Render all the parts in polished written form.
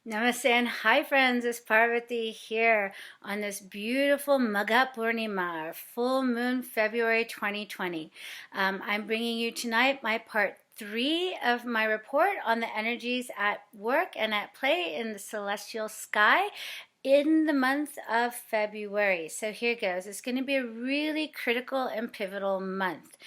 Namaste and hi friends, it's Parvati here on this beautiful Magha Purnima, full moon February 2020. I'm bringing you tonight my part 3 of my report on the energies at work and at play in the celestial sky in the month of February. So here goes. It's going to be a really critical and pivotal month.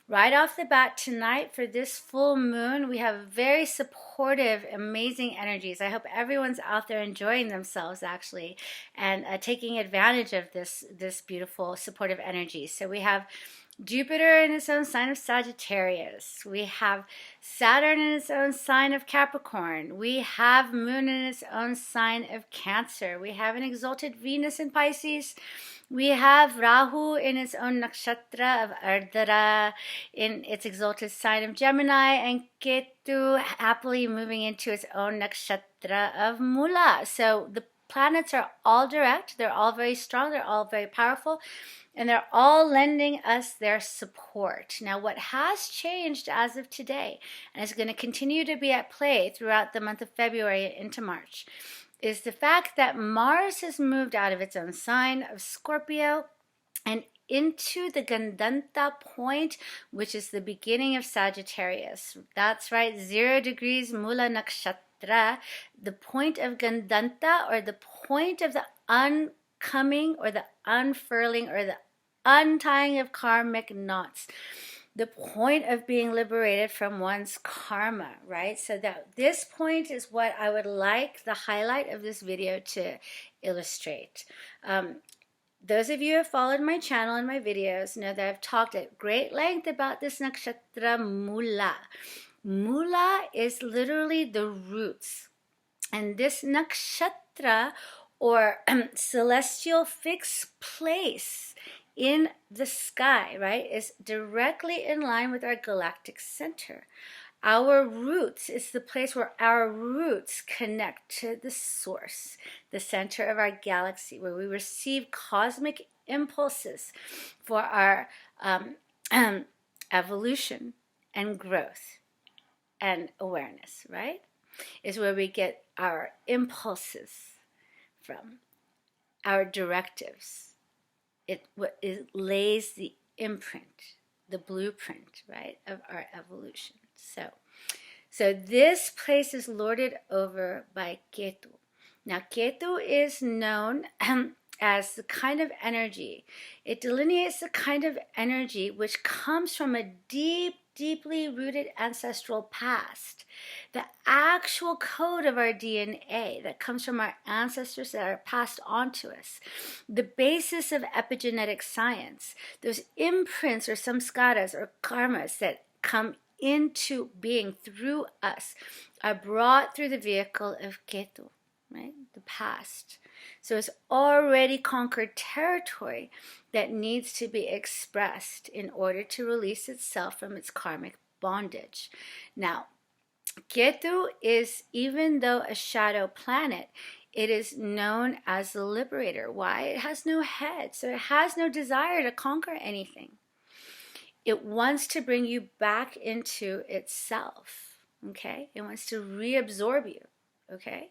Right off the bat tonight for this full moon, we have very supportive, amazing energies. I hope everyone's out there enjoying themselves actually and taking advantage of this beautiful supportive energy. So we have Jupiter in its own sign of Sagittarius. We have Saturn in its own sign of Capricorn. We have Moon in its own sign of Cancer. We have an exalted Venus in Pisces. We have Rahu in its own nakshatra of Ardhara, in its exalted sign of Gemini, and Ketu happily moving into its own nakshatra of Mula. So the planets are all direct, they're all very strong, they're all very powerful, and they're all lending us their support. Now, what has changed as of today, and is going to continue to be at play throughout the month of February into March, is the fact that Mars has moved out of its own sign of Scorpio and into the Gandanta point, which is the beginning of Sagittarius. That's right, 0 degrees Mula Nakshatra, the point of Gandanta, or the point of the uncoming or the unfurling or the untying of karmic knots. The point of being liberated from one's karma, right? So that this point is what I would like the highlight of this video to illustrate. Those of you who have followed my channel and my videos know that I've talked at great length about this nakshatra Mula. Mula is literally the roots. And this nakshatra, or celestial fixed place in the sky, right, is directly in line with our galactic center. Our roots is the place where our roots connect to the source, the center of our galaxy, where we receive cosmic impulses for our evolution and growth and awareness, right? Is where we get our impulses from, our directives. It lays the imprint, the blueprint, right, of our evolution. So this place is lorded over by Ketu. Now, Ketu is known as the kind of energy. It delineates the kind of energy which comes from a deeply rooted ancestral past. The actual code of our DNA that comes from our ancestors that are passed on to us. The basis of epigenetic science. Those imprints or samskaras or karmas that come into being through us are brought through the vehicle of Ketu, right? The past. So it's already conquered territory that needs to be expressed in order to release itself from its karmic bondage. Now, Ketu is, even though a shadow planet, it is known as the liberator. Why? It has no head, so it has no desire to conquer anything. It wants to bring you back into itself, okay? It wants to reabsorb you, okay?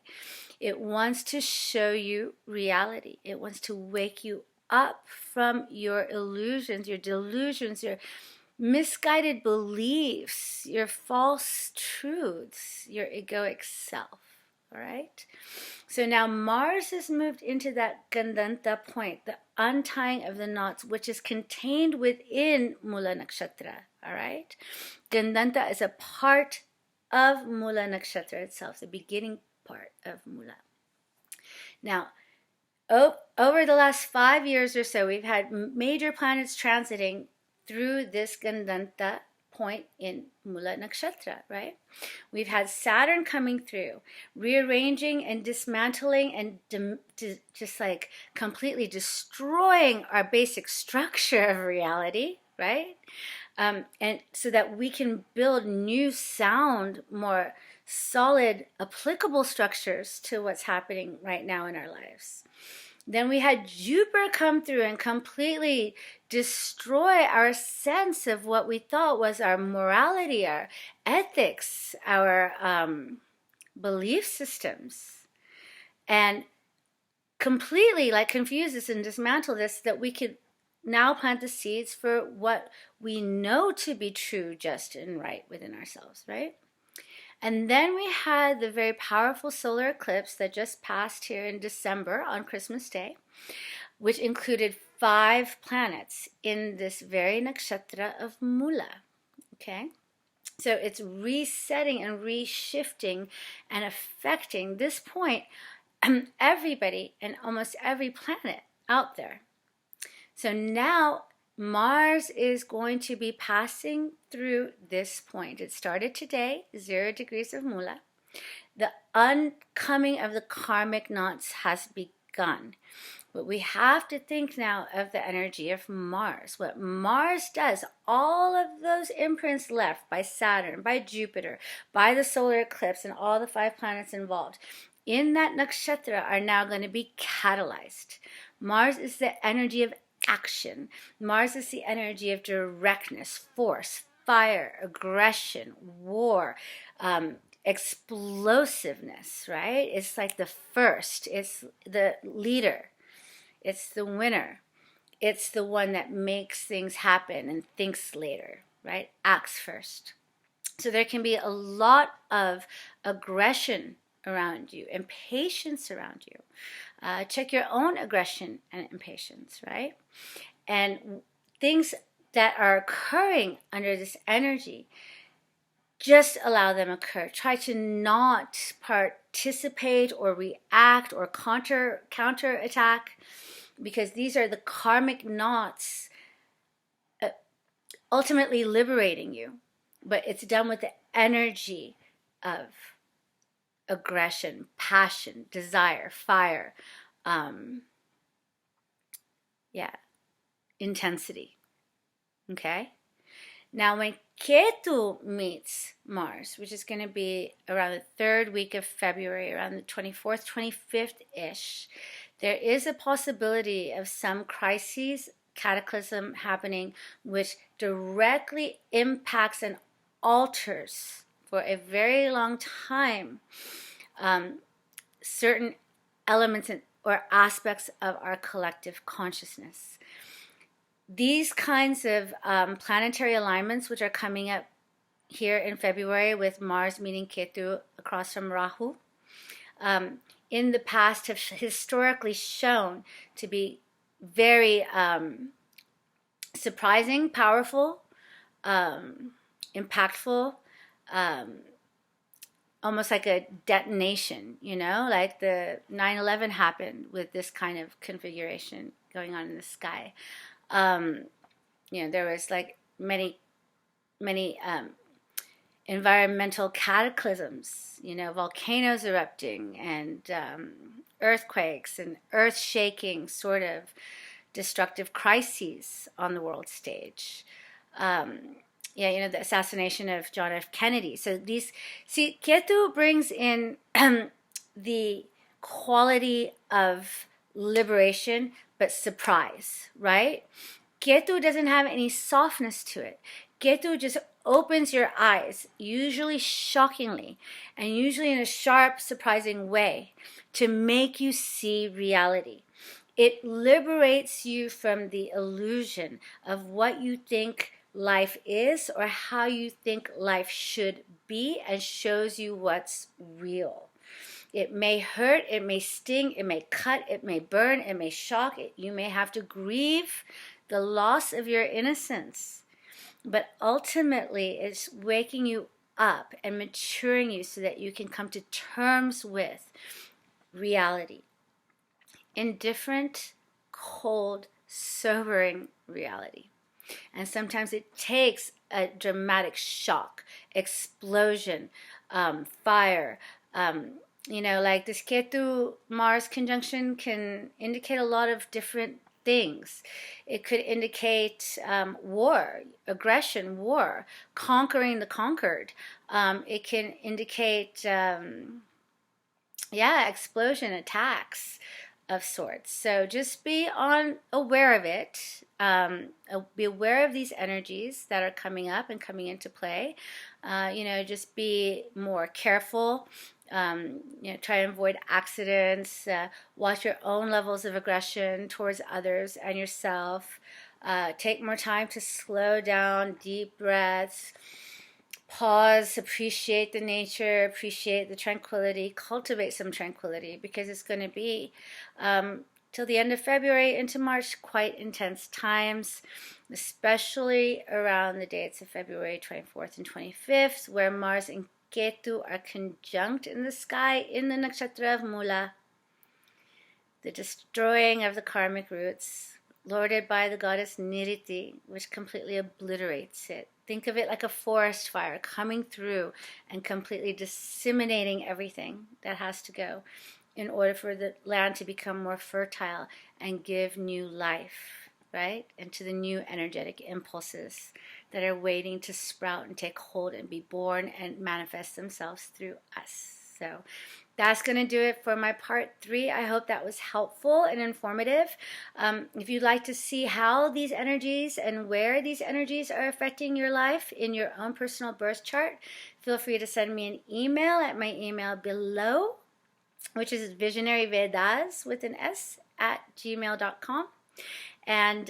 It wants to show you reality. It wants to wake you up from your illusions, your delusions, your misguided beliefs, your false truths, your egoic self, all right? So now Mars has moved into that Gandanta point, the untying of the knots, which is contained within Mula Nakshatra, all right? Gandanta is a part of Mula Nakshatra itself, the beginning part of Mula. Now, over the last 5 years or so, we've had major planets transiting through this Gandanta point in Mula Nakshatra, right? We've had Saturn coming through, rearranging and dismantling and just like completely destroying our basic structure of reality, right? And so that we can build new sound, more solid, applicable structures to what's happening right now in our lives. Then we had Jupiter come through and completely destroy our sense of what we thought was our morality, our ethics, our belief systems. and completely like confuse this and dismantle this, that we could now plant the seeds for what we know to be true, just, and right within ourselves, right? And then we had the very powerful solar eclipse that just passed here in December on Christmas Day, which included 5 planets in this very nakshatra of Mula, okay? So it's resetting and reshifting and affecting this point everybody and almost every planet out there. So now Mars is going to be passing through this point. It started today, 0 degrees of Moola. The uncoming of the karmic knots has begun. But we have to think now of the energy of Mars. What Mars does, all of those imprints left by Saturn, by Jupiter, by the solar eclipse, and all the 5 planets involved in that nakshatra are now going to be catalyzed. Mars is the energy of action. Mars is the energy of directness, force, fire, aggression, war, explosiveness, right? It's like the first, it's the leader, it's the winner, it's the one that makes things happen and thinks later, right? Acts first. So there can be a lot of aggression around you, impatience around you. Check your own aggression and impatience, right? And things that are occurring under this energy, just allow them occur. Try to not participate or react or counter attack, because these are the karmic knots ultimately liberating you. But it's done with the energy of aggression, passion, desire, fire, intensity. Okay? Now when Ketu meets Mars, which is going to be around the 3rd week of February, around the 24th, 25th-ish, there is a possibility of some crises, cataclysm happening, which directly impacts and alters for a very long time certain elements or aspects of our collective consciousness. These kinds of planetary alignments, which are coming up here in February with Mars meeting Ketu across from Rahu, in the past have historically shown to be very surprising, powerful, impactful, almost like a detonation, like the 9/11 happened with this kind of configuration going on in the sky. There was like many environmental cataclysms, volcanoes erupting and earthquakes and earth-shaking sort of destructive crises on the world stage. The assassination of John F. Kennedy. So Ketu brings in the quality of liberation, but surprise, right? Ketu doesn't have any softness to it. Ketu just opens your eyes, usually shockingly, and usually in a sharp, surprising way, to make you see reality. It liberates you from the illusion of what you think life is or how you think life should be, and shows you what's real. It may hurt, it may sting, it may cut, it may burn, it may shock, you may have to grieve the loss of your innocence. But ultimately, it's waking you up and maturing you so that you can come to terms with reality. Indifferent, cold, sobering reality. And sometimes it takes a dramatic shock, explosion, fire. Like this Ketu-Mars conjunction can indicate a lot of different things. It could indicate war, aggression, war, conquering the conquered. It can indicate, explosion, attacks of sorts. So just be aware of it. Be aware of these energies that are coming up and coming into play. Just be more careful. Try and avoid accidents. Watch your own levels of aggression towards others and yourself. Take more time to slow down, deep breaths, pause, appreciate the nature, appreciate the tranquility, cultivate some tranquility, because it's going to be till the end of February into March quite intense times, especially around the dates of February 24th and 25th, where Mars and Ketu are conjunct in the sky in the nakshatra of Mula, the destroying of the karmic roots, lorded by the goddess Niriti, which completely obliterates it. Think of it like a forest fire coming through and completely disseminating everything that has to go in order for the land to become more fertile and give new life, right? And to the new energetic impulses that are waiting to sprout and take hold and be born and manifest themselves through us. So that's going to do it for my part 3. I hope that was helpful and informative. If you'd like to see how these energies and where these energies are affecting your life in your own personal birth chart, feel free to send me an email at my email below, which is visionaryvedas with an S @gmail.com. And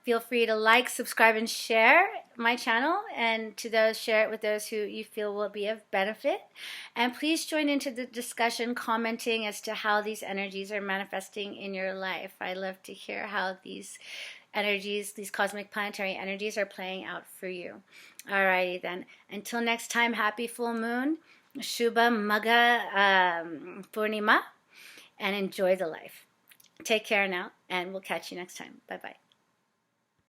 feel free to like, subscribe, and share my channel, and share it with those who you feel will be of benefit. And please join into the discussion, commenting as to how these energies are manifesting in your life. I love to hear how these energies, these cosmic planetary energies, are playing out for you. Alrighty then. Until next time, happy full moon, Shubha Magha Purnima, and enjoy the life. Take care now, and we'll catch you next time. Bye-bye.